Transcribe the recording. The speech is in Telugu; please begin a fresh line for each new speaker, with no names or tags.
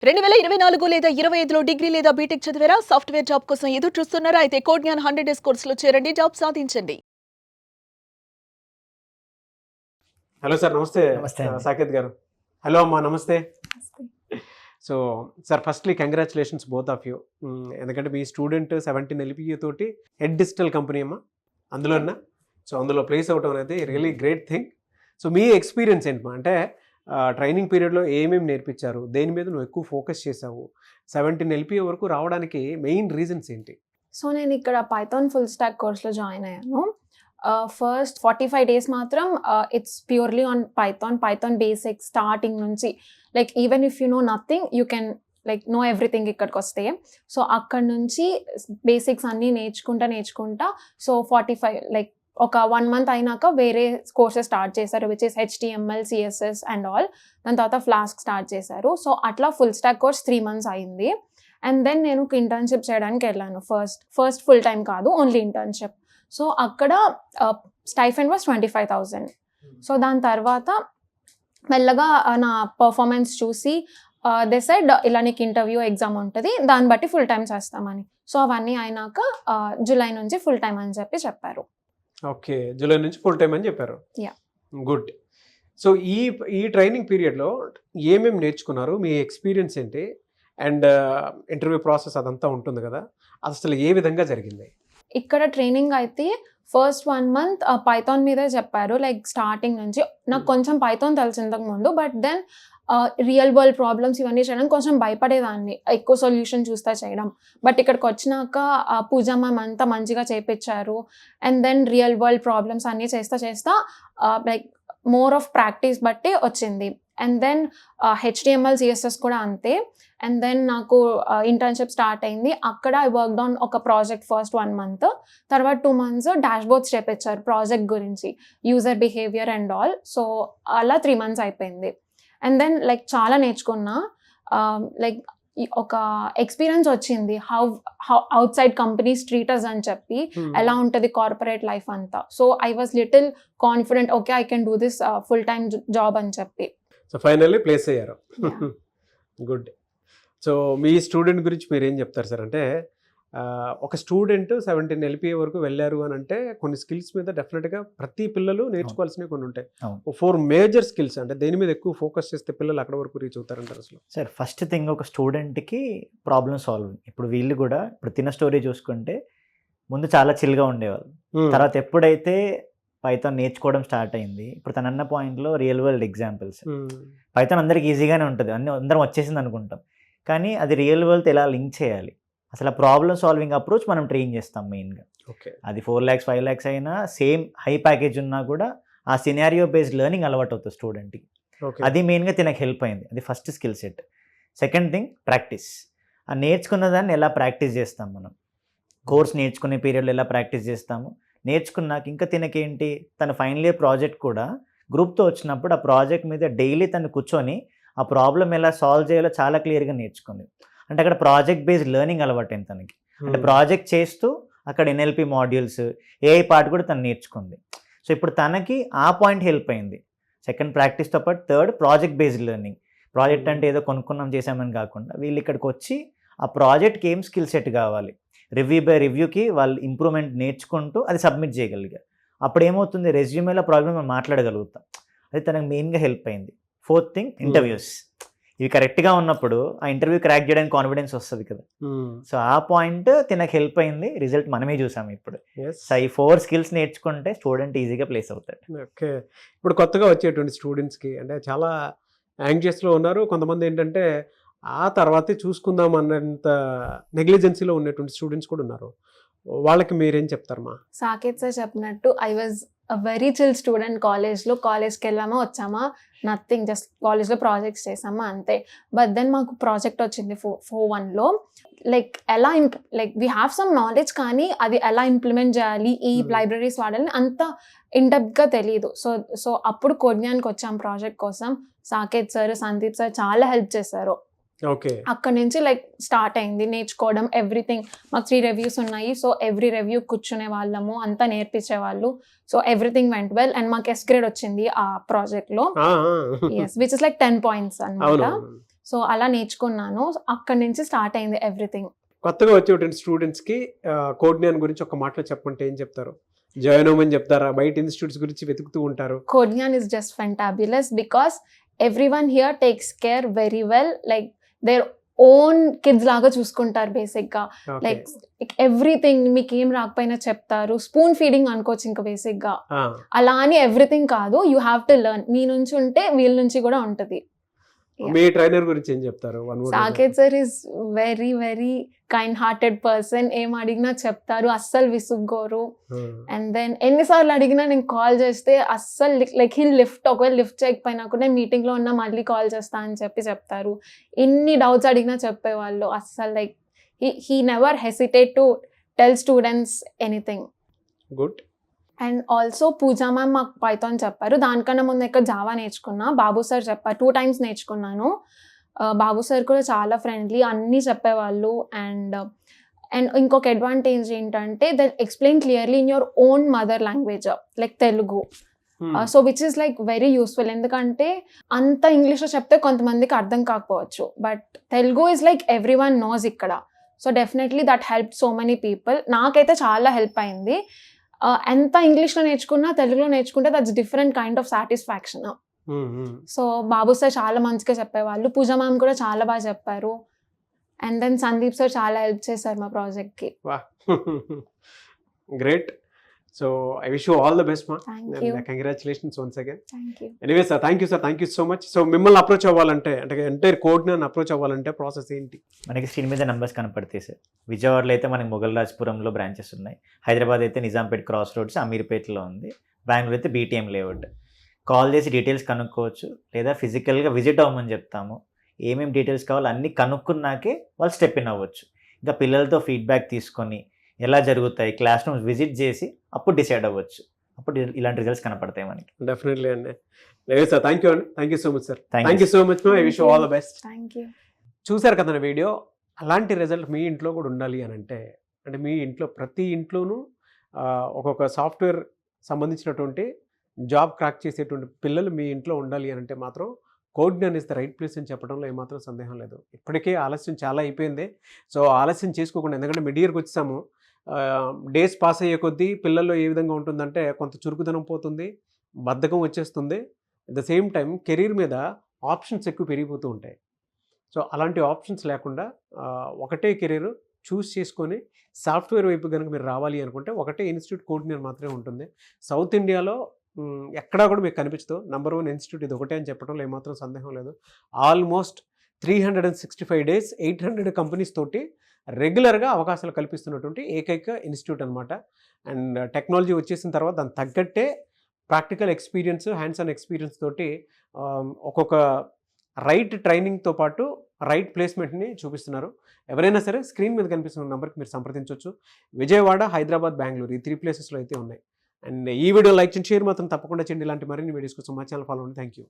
2024 లేదా 25లో డిగ్రీ లేదా బీటెక్ చదివారా? సాఫ్ట్‌వేర్ జాబ్ కోసం ఎదురు చూస్తున్నారా? అయితే కోడ్‌జ్ఞాన్ 100 డేస్ కోర్సులో చేరండి. జాబ్ సాధించండి.
హలో సార్, నమస్తే.
నమస్తే అండి.
సాకేత్ గారు. హలో అమ్మా, నమస్తే. So sir, firstly congratulations both of you. ఎందుకంటే మీ స్టూడెంట్ 17 LPA తోటి హెడ్ డిజిటల్ కంపెనీ అమ్మా, అందులోనా. సో అందులో ప్లేస్ అవటం అనేది రియలీ గ్రేట్ థింగ్. సో మీ ఎక్స్పీరియన్స్ ఏంటమ్మా, అంటే ట్రైనింగ్ పీరియడ్లో ఏమేమి నేర్పించారు, దేని మీద నువ్వు ఎక్కువ ఫోకస్ చేసావు, 17 LPA వరకు రావడానికి మెయిన్ రీజన్స్ ఏంటి?
సో నేను ఇక్కడ పైథాన్ ఫుల్ స్టాక్ కోర్స్లో జాయిన్ అయ్యాను. ఫస్ట్ 45 days మాత్రం it's purely on python basics starting నుంచి. Like even if you know nothing you can like know everything ఇక్కడికి వస్తే. సో అక్కడ నుంచి బేసిక్స్ అన్నీ నేర్చుకుంటా సో 45 లైక్ ఒక 1 month అయినాక వేరే కోర్సెస్ స్టార్ట్ చేశారు, which is HTML, CSS and all. దాని తర్వాత ఫ్లాస్క్ స్టార్ట్ చేశారు. సో అట్లా ఫుల్ స్టాక్ కోర్స్ 3 months అయింది. అండ్ దెన్ నేను ఇంటర్న్షిప్ చేయడానికి వెళ్ళాను. ఫస్ట్ ఫుల్ టైం కాదు, ఓన్లీ ఇంటర్న్షిప్. సో అక్కడ స్టైఫండ్ వాస్ 25,000. సో దాని తర్వాత మెల్లగా నా పర్ఫార్మెన్స్ చూసి దే సెడ్ ఇలా నీకు ఇంటర్వ్యూ ఎగ్జామ్ ఉంటుంది, దాన్ని బట్టి ఫుల్ టైం చేస్తామని. సో అవన్నీ అయినాక జూలై నుంచి ఫుల్ టైం అని చెప్పారు.
ఓకే, జూలై నుంచి ఫుల్ టైం అని చెప్పారు.
Yeah.
గుడ్. సో ఈ ట్రైనింగ్ పీరియడ్లో ఏమేమి నేర్చుకున్నారు, మీ ఎక్స్పీరియన్స్ ఏంటి, అండ్ ఇంటర్వ్యూ ప్రాసెస్ అదంతా ఉంటుంది కదా, అసలు ఏ విధంగా జరిగింది?
ఇక్కడ ట్రైనింగ్ అయితే ఫస్ట్ 1 month పైథాన్ మీదే చెప్పారు. లైక్ స్టార్టింగ్ నుంచి నాకు కొంచెం పైథాన్ తెలుసు ఇంతకు ముందు, but then real world problems ఇవన్నీ చేయడం కొంచెం భయపడేదాన్ని, ఎక్కువ సొల్యూషన్ చూస్తా చేయడం. బట్ ఇక్కడికి వచ్చినాక పూజా మ్యామ్ అంతా మంచిగా చేయించారు. And then real world problems అన్నీ చేస్తా లైక్ మోర్ ఆఫ్ ప్రాక్టీస్ బట్టి వచ్చింది. అండ్ దెన్ HTML, CSS కూడా అంతే. అండ్ దెన్ నాకు ఇంటర్న్షిప్ స్టార్ట్ అయింది. అక్కడ ఐ వర్క్డ్ ఆన్ ఒక ప్రాజెక్ట్ ఫస్ట్ 1 month. తర్వాత 2 months డాష్ బోర్డ్స్ చేపించారు ప్రాజెక్ట్ గురించి, user behaviour and all. So అలా 3 months అయిపోయింది. అండ్ దెన్ లైక్ చాలా నేర్చుకున్నా. లైక్ ఒక ఎక్స్పీరియన్స్ వచ్చింది, how out side companies treaters అని చెప్పి, ఎలా ఉంటుంది కార్పొరేట్ లైఫ్ అంతా. So I was little confident, okay I can do this full time job అని చెప్పి.
సో ఫైనల్లీ ప్లేస్ అయ్యారు. గుడ్. సో మీ స్టూడెంట్ గురించి మీరు ఏం చెప్తారు సార్? అంటే ఒక స్టూడెంట్ 17 LPA వరకు వెళ్ళారు అని అంటే కొన్ని స్కిల్స్ మీద డెఫినెట్గా ప్రతి పిల్లలు నేర్చుకోవాల్సినవి కొన్ని ఉంటాయి. 4 మేజర్ స్కిల్స్, అంటే దేని మీద ఎక్కువ ఫోకస్ చేస్తే పిల్లలు అక్కడ వరకు రీచ్ అవుతారంటారు అసలు?
సార్, ఫస్ట్ థింగ్ ఒక స్టూడెంట్కి ప్రాబ్లమ్ సాల్వింగ్. ఇప్పుడు వీళ్ళు కూడా ఇప్పుడు తిన్న స్టోరీ చూసుకుంటే ముందు చాలా చిల్గా ఉండేవాళ్ళు. తర్వాత ఎప్పుడైతే పైథాన్ నేర్చుకోవడం స్టార్ట్ అయింది, ఇప్పుడు తన అన్న పాయింట్లో రియల్ వరల్డ్ ఎగ్జాంపుల్స్. పైథాన్ అందరికి ఈజీగానే ఉంటుంది, అందరం వచ్చేసింది అనుకుంటాం, కానీ అది రియల్ వరల్డ్ ఎలా లింక్ చేయాలి, అసలు ఆ ప్రాబ్లమ్ సాల్వింగ్ అప్రోచ్ మనం ట్రైన్ చేస్తాం మెయిన్గా.
ఓకే,
అది 4 lakhs 5 lakhs అయినా సేమ్ హై ప్యాకేజ్ ఉన్నా కూడా ఆ సినారియో బేస్డ్ లెర్నింగ్ అలవాటు అవుతుంది స్టూడెంట్కి. అది మెయిన్గా తినకు హెల్ప్ అయింది. అది first skill set. Second thing practice. ఆ నేర్చుకున్న దాన్ని ఎలా ప్రాక్టీస్ చేస్తాం మనం, కోర్స్ నేర్చుకునే పీరియడ్లో ఎలా ప్రాక్టీస్ చేస్తాము, నేర్చుకున్నాక ఇంకా తినకేంటి, తన ఫైనల్ ఇయర్ ప్రాజెక్ట్ కూడా గ్రూప్తో వచ్చినప్పుడు ఆ ప్రాజెక్ట్ మీద డైలీ తను కూర్చొని ఆ ప్రాబ్లం ఎలా సాల్వ్ చేయాలో చాలా క్లియర్గా నేర్చుకుంది. అంటే అక్కడ ప్రాజెక్ట్ బేస్డ్ లెర్నింగ్ అలవాటైంది తనకి. అంటే ప్రాజెక్ట్ చేస్తూ అక్కడ NLP మాడ్యూల్స్, AI పార్ట్ కూడా తను నేర్చుకుంది. సో ఇప్పుడు తనకి ఆ పాయింట్ హెల్ప్ అయింది. సెకండ్ ప్రాక్టీస్తో పాటు third project based learning. Project అంటే ఏదో కొనుక్కున్నాం చేసామని కాకుండా వీళ్ళు ఇక్కడికి వచ్చి ఆ ప్రాజెక్ట్కి ఏం స్కిల్ సెట్ కావాలి, రివ్యూ బై రివ్యూకి వాళ్ళు ఇంప్రూవ్మెంట్ నేర్చుకుంటూ అది సబ్మిట్ చేయగలిగారు. అప్పుడు ఏమవుతుంది, రెజ్యూమేలో ప్రాబ్లమ్ మనం మాట్లాడగలుగుతాం. అది తనకు మెయిన్గా హెల్ప్ అయింది. Fourth thing interviews. ఇవి కరెక్ట్గా ఉన్నప్పుడు ఆ ఇంటర్వ్యూ క్రాక్ చేయడానికి కాన్ఫిడెన్స్ వస్తుంది కదా. సో ఆ పాయింట్ తినకు హెల్ప్ అయింది. రిజల్ట్ మనమే చూసాము ఇప్పుడు. సో ఈ 4 skills నేర్చుకుంటే స్టూడెంట్ ఈజీగా ప్లేస్ అవుతాడు.
ఓకే, ఇప్పుడు కొత్తగా వచ్చేటువంటి స్టూడెంట్స్కి అంటే చాలా యాంగ్జియస్లో ఉన్నారు. కొంతమంది ఏంటంటే ఆ తర్వాతే చూసుకుందాం అన్నంత నెగ్లిజెన్సీలో ఉన్నటువంటి స్టూడెంట్స్ కూడా ఉన్నారు. వాళ్ళకి మీరేం చెప్తారమ్మా?
సాకేత్ సార్ చెప్పినట్టు I was a very chill student. కాలేజ్కి వెళ్ళామా వచ్చామా, నథింగ్, జస్ట్ కాలేజ్లో ప్రాజెక్ట్స్ చేసామా అంతే. బట్ దెన్ మాకు ప్రాజెక్ట్ వచ్చింది 4.1లో. లైక్ ఎలా like we have some knowledge, కానీ అది ఎలా ఇంప్లిమెంట్ చేయాలి, ఈ లైబ్రరీస్ వాడాలని అంత ఇన్డెప్త్గా తెలియదు. సో అప్పుడు కోడ్జ్ఞాన్కి వచ్చాం ప్రాజెక్ట్ కోసం. సాకేత్ సార్, సందీప్ సార్ చాలా హెల్ప్ చేశారు.
ఓకే,
అక్కడ నుంచి లైక్ స్టార్ట్ అయింది నేర్చుకోవడం, ఎవ్రీథింగ్. మాకు 3 reviews ఉన్నాయి. సో ఎవ్రీ రివ్యూ కూర్చునే వాళ్ళము, అంతా నేర్పించే వాళ్ళు. So everything went well. And మాకు S grade వచ్చింది ఆ ప్రాజెక్ట్లో, విచ్ ఇస్ లైక్ 10 points అన్నమాట. సో అలా నేర్చుకున్నాను. అక్కడి నుంచి స్టార్ట్ అయింది ఎవ్రీథింగ్.
కొత్తగా వచ్చేటువంటి స్టూడెంట్స్కి కోడ్జ్ఞాన్ గురించి ఒక మాటలో చెప్పమంటే ఏం చెప్తారు? జాయిన్ అవ్వమని చెప్తారా? బయట ఇన్స్టిట్యూట్స్ గురించి వెతుకుతూ ఉంటారు.
Codegnaan is just fantabulous because everyone here takes care very well, like their own kids లాగా చూసుకుంటారు బేసిక్గా. లైక్ ఎవ్రీథింగ్ మీకు ఏం రాకపోయినా చెప్తారు. స్పూన్ ఫీడింగ్ అనుకోవచ్చు ఇంకా బేసిక్గా. అలా అని ఎవ్రీథింగ్ కాదు, యూ హ్యావ్ టు లెర్న్. మీ నుంచి ఉంటే వీళ్ళ నుంచి కూడా ఉంటుంది.
మీ ట్రైనర్ గురించి ఏం చెప్తారు?
Saket sir is very very kind hearted person. ఏం అడిగినా చెప్తారు, అస్సలు విసుగ్గోరు. అండ్ దెన్ ఎన్నిసార్లు అడిగినా నేను కాల్ చేస్తే అస్సలు లైక్ హిల్ లిఫ్ట్, ఒకవేళ లిఫ్ట్ చేయకపోయినా కూడా మీటింగ్లో ఉన్నా మళ్ళీ కాల్ చేస్తా అని చెప్తారు. ఎన్ని డౌట్స్ అడిగినా చెప్పేవాళ్ళు. అస్సలు like he never hesitate to tell students anything.
Good.
And also Pooja ma'am మాకు పైథాన్ చెప్పారు. దానికన్నా ముందు ఇక్కడ జావా నేర్చుకున్నా. బాబు సార్ చెప్పారు, 2 times నేర్చుకున్నాను. బాబు సార్ కూడా చాలా ఫ్రెండ్లీ, అన్నీ చెప్పేవాళ్ళు. అండ్ ఇంకొక అడ్వాంటేజ్ ఏంటంటే they explain clearly in your own mother language like Telugu. So which is like very useful. ఎందుకంటే అంత ఇంగ్లీష్లో చెప్తే కొంతమందికి అర్థం కాకపోవచ్చు, but Telugu is like everyone knows ఇక్కడ. So definitely that help so many people. నాకైతే చాలా హెల్ప్ అయింది. ఎంత ఇంగ్లీష్లో నేర్చుకున్నా తెలుగులో నేర్చుకుంటే that's different kind of satisfaction. So Babu sir చాలా మంచిగా చెప్పేవాళ్ళు. పూజా మ్యామ్ కూడా చాలా బాగా చెప్పారు. అండ్ దెన్ సందీప్ సార్ చాలా హెల్ప్ చేశారు మా ప్రాజెక్ట్కి.
Great. So I wish you all the best మా.
Thank you.
Congratulations once again.
Thank you.
Anyway sir, thank you so much. So మిమ్మల్ని అప్రోచ్ అవ్వాలంటే, అంటే ఎంటైర్ కోడ్జ్ఞాన్ అప్రోచ్ అవ్వాలంటే ప్రాసెస్ ఏంటి?
మనకి స్క్రీన్ మీద నెంబర్స్ కనపడతాయి సార్. విజయవాడలో అయితే మనకి మొగల్రాజ్పురంలో బ్రాంచెస్ ఉన్నాయి. హైదరాబాద్ అయితే నిజాంపేట్ క్రాస్ రోడ్స్ అమీర్పేటలో ఉంది. బెంగళూరు అయితే BTM లేఅవుట్. కాల్ చేసి డీటెయిల్స్ కనుక్కోవచ్చు, లేదా ఫిజికల్గా విజిట్ అవ్వమని చెప్తాము. ఏమేమి డీటెయిల్స్ కావాలో అన్నీ కనుక్కున్నాకే వాళ్ళు స్టెప్ ఇన్ అవ్వచ్చు. ఇంకా పిల్లలతో ఫీడ్బ్యాక్ తీసుకొని ఎలా జరుగుతాయి క్లాస్ రూమ్స్ విజిట్ చేసి అప్పుడు డిసైడ్ అవ్వచ్చు. అప్పుడు ఇలాంటి రిజల్ట్స్ కనపడతాయి మనకి.
డెఫినెట్లీ అండి. లేదు సార్, థ్యాంక్ యూ అండి. Thank you so much sir.
Thank
thank you so much. I wish all the best.
Thank you.
చూసారు కదండి వీడియో. అలాంటి రిజల్ట్ మీ ఇంట్లో కూడా ఉండాలి అని అంటే మీ ఇంట్లో ప్రతి ఇంట్లోనూ ఒక్కొక్క సాఫ్ట్వేర్ సంబంధించినటువంటి జాబ్ క్రాక్ చేసేటువంటి పిల్లలు మీ ఇంట్లో ఉండాలి అని అంటే మాత్రం కోడ్జ్ఞాన్ ఇస్ ద రైట్ ప్లేస్ అని చెప్పడంలో ఏమాత్రం సందేహం లేదు. ఇప్పటికే ఆలస్యం చాలా అయిపోయింది. సో ఆలస్యం చేసుకోకుండా, ఎందుకంటే మిడ్ ఇయర్కి వచ్చాము, డేస్ పాస్ అయ్యే కొద్దీ పిల్లల్లో ఏ విధంగా ఉంటుందంటే కొంత చురుకుదనం పోతుంది, బద్ధకం వచ్చేస్తుంది. At the same time career మీద ఆప్షన్స్ ఎక్కువ పెరిగిపోతూ ఉంటాయి. సో అలాంటి ఆప్షన్స్ లేకుండా ఒకటే కెరీర్ చూస్ చేసుకొని సాఫ్ట్వేర్ వైపు కనుక మీరు రావాలి అనుకుంటే ఒకటే ఇన్స్టిట్యూట్ కోడ్జ్ఞాన్ మాత్రమే ఉంటుంది. సౌత్ ఇండియాలో ఎక్కడా కూడా మీకు కనిపించదు. నంబర్ 1 ఇన్స్టిట్యూట్ ఇది ఒకటే అని చెప్పడంలో ఏమాత్రం సందేహం లేదు. ఆల్మోస్ట్ 365 days 800 కంపెనీస్ తోటి రెగ్యులర్గా అవకాశాలు కల్పిస్తున్నటువంటి ఏకైక ఇన్స్టిట్యూట్ అనమాట. అండ్ టెక్నాలజీ వచ్చేసిన తర్వాత దానికి తగ్గట్టే practical experience, hands on experience తోటి ఒక్కొక్క రైట్ ట్రైనింగ్తో పాటు రైట్ ప్లేస్మెంట్ని చూపిస్తున్నారు. ఎవరైనా సరే స్క్రీన్ మీద కనిపిస్తున్న నెంబర్కి మీరు సంప్రదించవచ్చు. విజయవాడ, హైదరాబాద్, బెంగళూరు ఈ 3 ప్లేసెస్లో అయితే ఉన్నాయి. అండ్ ఈ వీడియో లైక్ చేయండి, షేర్ మాత్రం తప్పకుండా చేయండి. ఇలాంటి మరిన్ని వీడియోస్ కోసం మా ఛానల్ ఫాలో అవ్వండి. Thank you.